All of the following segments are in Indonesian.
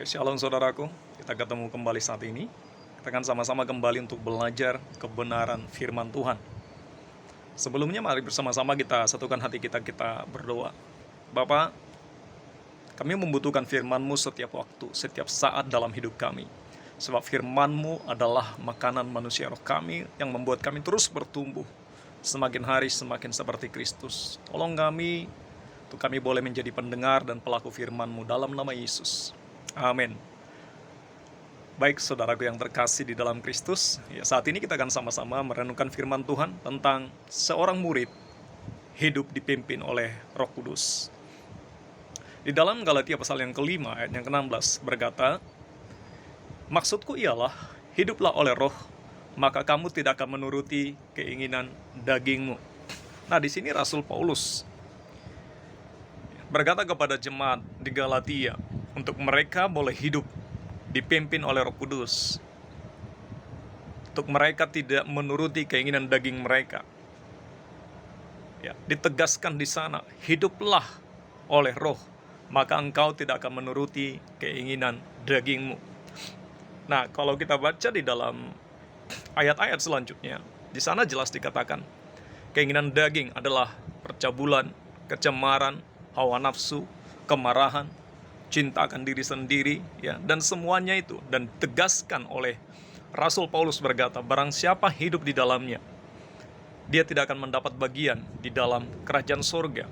Oke, shalom saudaraku. Kita ketemu kembali saat ini. Kita akan sama-sama kembali untuk belajar kebenaran firman Tuhan. Sebelumnya mari bersama-sama kita satukan hati kita berdoa. Bapa, kami membutuhkan firman-Mu setiap waktu, setiap saat dalam hidup kami. Sebab firman-Mu adalah makanan manusia roh kami yang membuat kami terus bertumbuh. Semakin hari semakin seperti Kristus. Tolong kami, untuk kami boleh menjadi pendengar dan pelaku firman-Mu dalam nama Yesus. Amin. Baik saudaraku yang terkasih di dalam Kristus, ya, saat ini kita akan sama-sama merenungkan firman Tuhan tentang seorang murid hidup dipimpin oleh Roh Kudus. Di dalam Galatia pasal yang kelima ayat yang ke-16 berkata, "Maksudku ialah, hiduplah oleh roh, maka kamu tidak akan menuruti keinginan dagingmu." Nah, di sini Rasul Paulus berkata kepada jemaat di Galatia, untuk mereka boleh hidup dipimpin oleh Roh Kudus. Untuk mereka tidak menuruti keinginan daging mereka. Ya, ditegaskan di sana, hiduplah oleh roh, maka engkau tidak akan menuruti keinginan dagingmu. Nah, kalau kita baca di dalam ayat-ayat selanjutnya, di sana jelas dikatakan, keinginan daging adalah percabulan, kecemaran, hawa nafsu, kemarahan, cinta akan diri sendiri, ya, dan semuanya itu, dan ditegaskan oleh Rasul Paulus berkata, barang siapa hidup di dalamnya, dia tidak akan mendapat bagian di dalam kerajaan surga.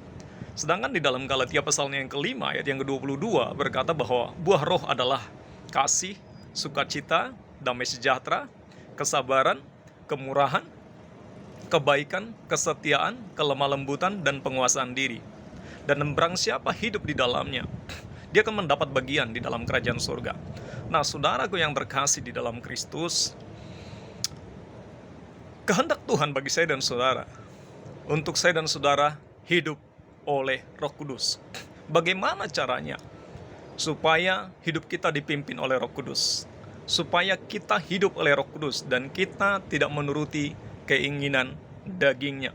Sedangkan di dalam Galatia pasalnya yang kelima ayat yang ke-22 berkata bahwa buah roh adalah kasih, sukacita, damai sejahtera, kesabaran, kemurahan, kebaikan, kesetiaan, kelemah lembutan, dan penguasaan diri. Dan barang siapa hidup di dalamnya, dia akan mendapat bagian di dalam kerajaan surga. Nah, saudaraku yang terkasih di dalam Kristus, kehendak Tuhan bagi saya dan saudara, untuk saya dan saudara hidup oleh Roh Kudus. Bagaimana caranya? Supaya hidup kita dipimpin oleh Roh Kudus. Supaya kita hidup oleh Roh Kudus dan kita tidak menuruti keinginan dagingnya.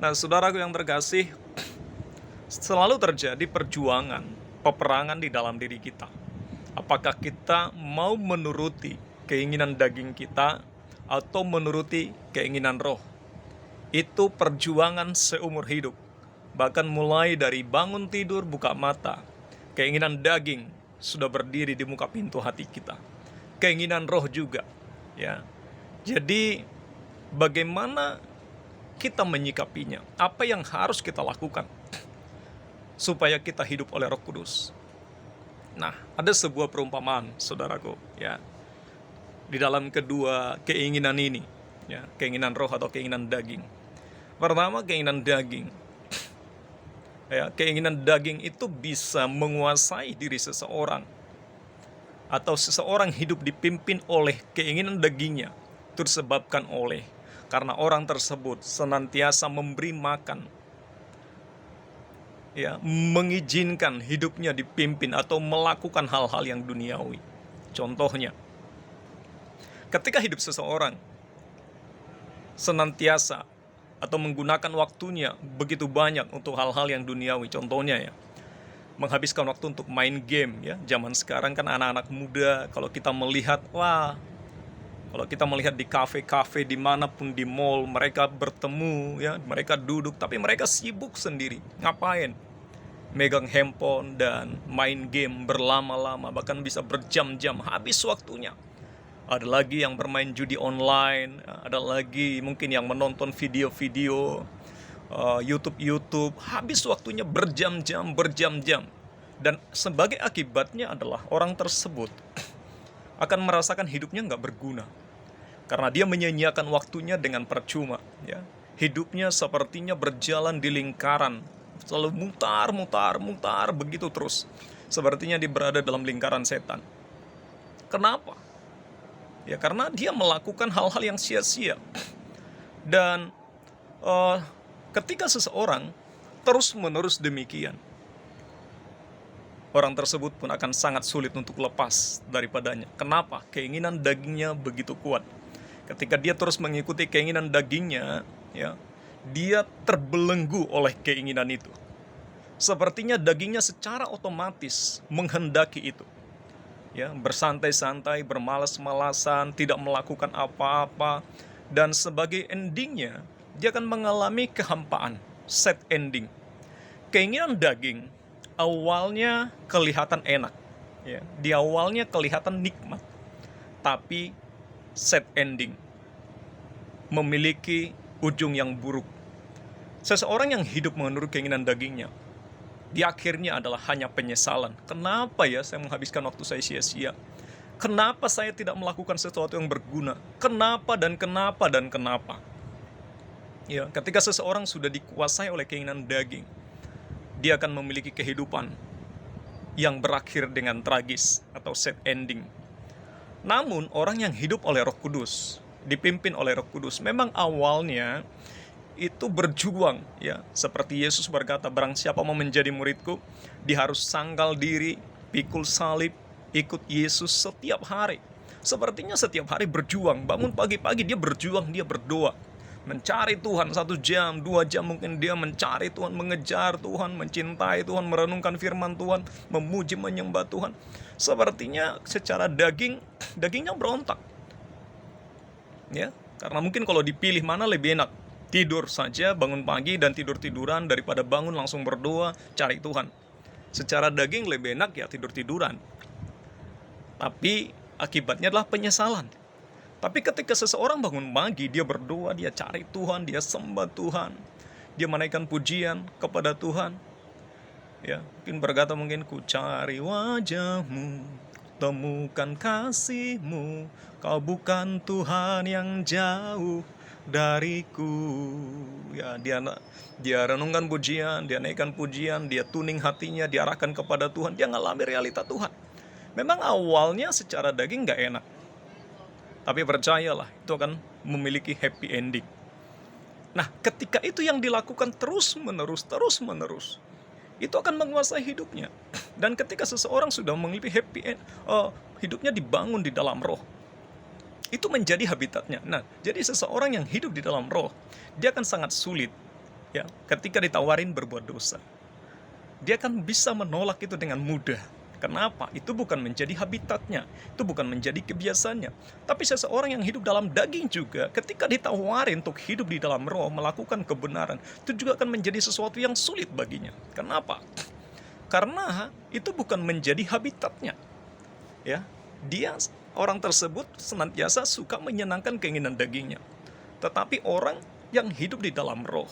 Nah, saudaraku yang terkasih, selalu terjadi perjuangan, peperangan di dalam diri kita. Apakah kita mau menuruti keinginan daging kita atau menuruti keinginan roh? Itu perjuangan seumur hidup. Bahkan mulai dari bangun tidur, buka mata, keinginan daging sudah berdiri di muka pintu hati kita. Keinginan roh juga, ya. Jadi bagaimana kita menyikapinya? Apa yang harus kita lakukan supaya kita hidup oleh Roh Kudus? Nah, ada sebuah perumpamaan, saudaraku, ya, di dalam kedua keinginan ini, ya, keinginan roh atau keinginan daging. Pertama, keinginan daging. Ya, keinginan daging itu bisa menguasai diri seseorang, atau seseorang hidup dipimpin oleh keinginan dagingnya. Itu disebabkan oleh karena orang tersebut senantiasa memberi makan, ya, mengizinkan hidupnya dipimpin atau melakukan hal-hal yang duniawi. Contohnya, ketika hidup seseorang senantiasa atau menggunakan waktunya begitu banyak untuk hal-hal yang duniawi, contohnya, ya, menghabiskan waktu untuk main game, ya. Zaman sekarang kan anak-anak muda, kalau kita melihat, kalau kita melihat di kafe-kafe dimanapun, di mall, mereka bertemu, ya, mereka duduk, tapi mereka sibuk sendiri. Ngapain? Megang handphone dan main game berlama-lama, bahkan bisa berjam-jam, habis waktunya. Ada lagi yang bermain judi online, ada lagi mungkin yang menonton video-video YouTube, habis waktunya berjam-jam. Dan sebagai akibatnya adalah orang tersebut akan merasakan hidupnya nggak berguna. Karena dia menyia-nyiakan waktunya dengan percuma, ya. Hidupnya sepertinya berjalan di lingkaran, selalu mutar begitu terus. Sepertinya dia berada dalam lingkaran setan. Kenapa? Ya, karena dia melakukan hal-hal yang sia-sia. Dan ketika seseorang terus-menerus demikian, orang tersebut pun akan sangat sulit untuk lepas daripadanya. Kenapa? Keinginan dagingnya begitu kuat. Ketika dia terus mengikuti keinginan dagingnya, ya, dia terbelenggu oleh keinginan itu. Sepertinya dagingnya secara otomatis menghendaki itu. ya, bersantai-santai, bermalas-malasan, tidak melakukan apa-apa, dan sebagai endingnya dia akan mengalami kehampaan, sad ending. Keinginan daging awalnya kelihatan enak, ya, di awalnya kelihatan nikmat, tapi sad ending, memiliki ujung yang buruk. Seseorang yang hidup menurut keinginan dagingnya, di akhirnya adalah hanya penyesalan. Kenapa ya saya menghabiskan waktu saya sia-sia? Kenapa saya tidak melakukan sesuatu yang berguna? Kenapa dan kenapa dan kenapa? Ya, ketika seseorang sudah dikuasai oleh keinginan daging, dia akan memiliki kehidupan yang berakhir dengan tragis atau sad ending. Namun orang yang hidup oleh Roh Kudus, dipimpin oleh Roh Kudus, memang awalnya itu berjuang, ya, seperti Yesus berkata, barang siapa mau menjadi muridku, dia harus sangkal diri, pikul salib, ikut Yesus setiap hari. Sepertinya setiap hari berjuang, bangun pagi-pagi dia berjuang, dia berdoa, mencari Tuhan 1 jam, 2 jam mungkin dia mencari Tuhan, mengejar Tuhan, mencintai Tuhan, merenungkan firman Tuhan, memuji menyembah Tuhan. Sepertinya secara dagingnya berontak, ya, karena mungkin kalau dipilih mana lebih enak, tidur saja, bangun pagi dan tidur-tiduran daripada bangun langsung berdoa, cari Tuhan. Secara daging lebih enak ya tidur-tiduran. Tapi akibatnya adalah penyesalan. Tapi ketika seseorang bangun pagi, dia berdoa, dia cari Tuhan, dia sembah Tuhan, dia menaikkan pujian kepada Tuhan. Ya, mungkin berkata, mungkin ku cari wajahmu, temukan kasihmu, kau bukan Tuhan yang jauh dariku. Ya, dia renungkan pujian, dia naikkan pujian, dia tuning hatinya, diarahkan kepada Tuhan, dia ngalami realita Tuhan. Memang awalnya secara daging gak enak, tapi percayalah itu akan memiliki happy ending. Nah, ketika itu yang dilakukan terus menerus, itu akan menguasai hidupnya. Dan ketika seseorang sudah memiliki hidupnya dibangun di dalam roh, itu menjadi habitatnya. Nah, jadi seseorang yang hidup di dalam roh, dia akan sangat sulit, ya, ketika ditawarin berbuat dosa. Dia akan bisa menolak itu dengan mudah. Kenapa? Itu bukan menjadi habitatnya, itu bukan menjadi kebiasaannya. Tapi seseorang yang hidup dalam daging juga, ketika ditawarin untuk hidup di dalam roh, melakukan kebenaran, itu juga akan menjadi sesuatu yang sulit baginya. Kenapa? Karena itu bukan menjadi habitatnya. Ya, orang tersebut senantiasa suka menyenangkan keinginan dagingnya. Tetapi orang yang hidup di dalam roh,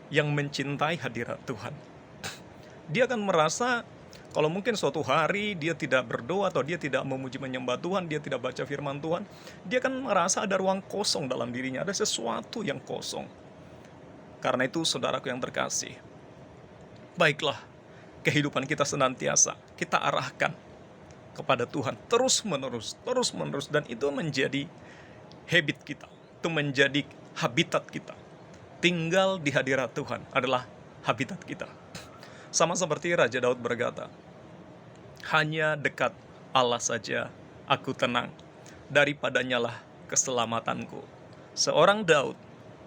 yang mencintai hadirat Tuhan, dia akan merasa kalau mungkin suatu hari dia tidak berdoa atau dia tidak memuji menyembah Tuhan, dia tidak baca firman Tuhan, dia akan merasa ada ruang kosong dalam dirinya, ada sesuatu yang kosong. Karena itu saudaraku yang terkasih, baiklah kehidupan kita senantiasa kita arahkan kepada Tuhan terus menerus, dan itu menjadi habit kita, itu menjadi habitat kita. Tinggal di hadirat Tuhan adalah habitat kita. Sama seperti Raja Daud berkata, hanya dekat Allah saja aku tenang, daripadanya lah keselamatanku. Seorang Daud,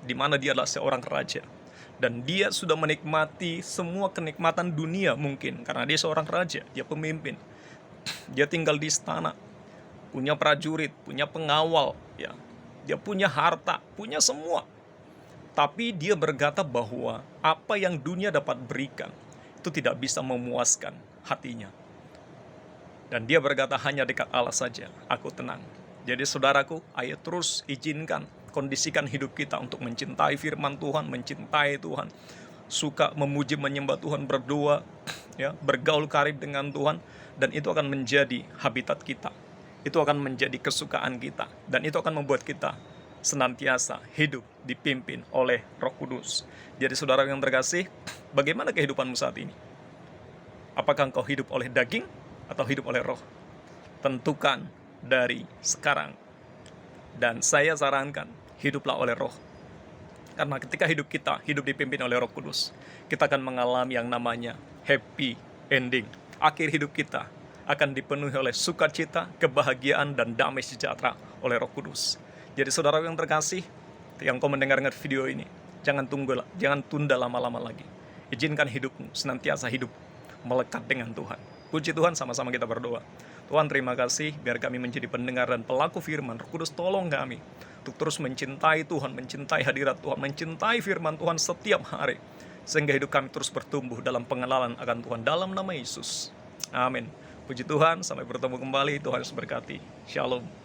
di mana dia adalah seorang raja, dan dia sudah menikmati semua kenikmatan dunia mungkin, karena dia seorang raja, dia pemimpin. Dia tinggal di istana, punya prajurit, punya pengawal, ya, dia punya harta, punya semua. Tapi dia berkata bahwa apa yang dunia dapat berikan itu tidak bisa memuaskan hatinya. Dan dia berkata, hanya dekat Allah saja aku tenang. Jadi saudaraku, ayo terus izinkan, kondisikan hidup kita untuk mencintai firman Tuhan, mencintai Tuhan, suka memuji menyembah Tuhan, berdoa, ya, bergaul karib dengan Tuhan, dan itu akan menjadi habitat kita. Itu akan menjadi kesukaan kita, dan itu akan membuat kita senantiasa hidup dipimpin oleh Roh Kudus. Jadi saudara yang terkasih, bagaimana kehidupanmu saat ini? Apakah engkau hidup oleh daging atau hidup oleh roh? Tentukan dari sekarang. Dan saya sarankan, hiduplah oleh roh. Karena ketika hidup kita hidup dipimpin oleh Roh Kudus, kita akan mengalami yang namanya happy ending. Akhir hidup kita akan dipenuhi oleh sukacita, kebahagiaan, dan damai sejahtera oleh Roh Kudus. Jadi saudara yang terkasih, yang kau mendengarkan video ini, jangan tunda lama-lama lagi. Izinkan hidupmu senantiasa hidup melekat dengan Tuhan. Puji Tuhan, sama-sama kita berdoa. Tuhan, terima kasih biar kami menjadi pendengar dan pelaku firman. Roh Kudus, tolong kami untuk terus mencintai Tuhan, mencintai hadirat Tuhan, mencintai firman Tuhan setiap hari, sehingga hidup kami terus bertumbuh dalam pengenalan akan Tuhan, dalam nama Yesus. Amin. Puji Tuhan, sampai bertemu kembali. Tuhan Yesus berkati. Shalom.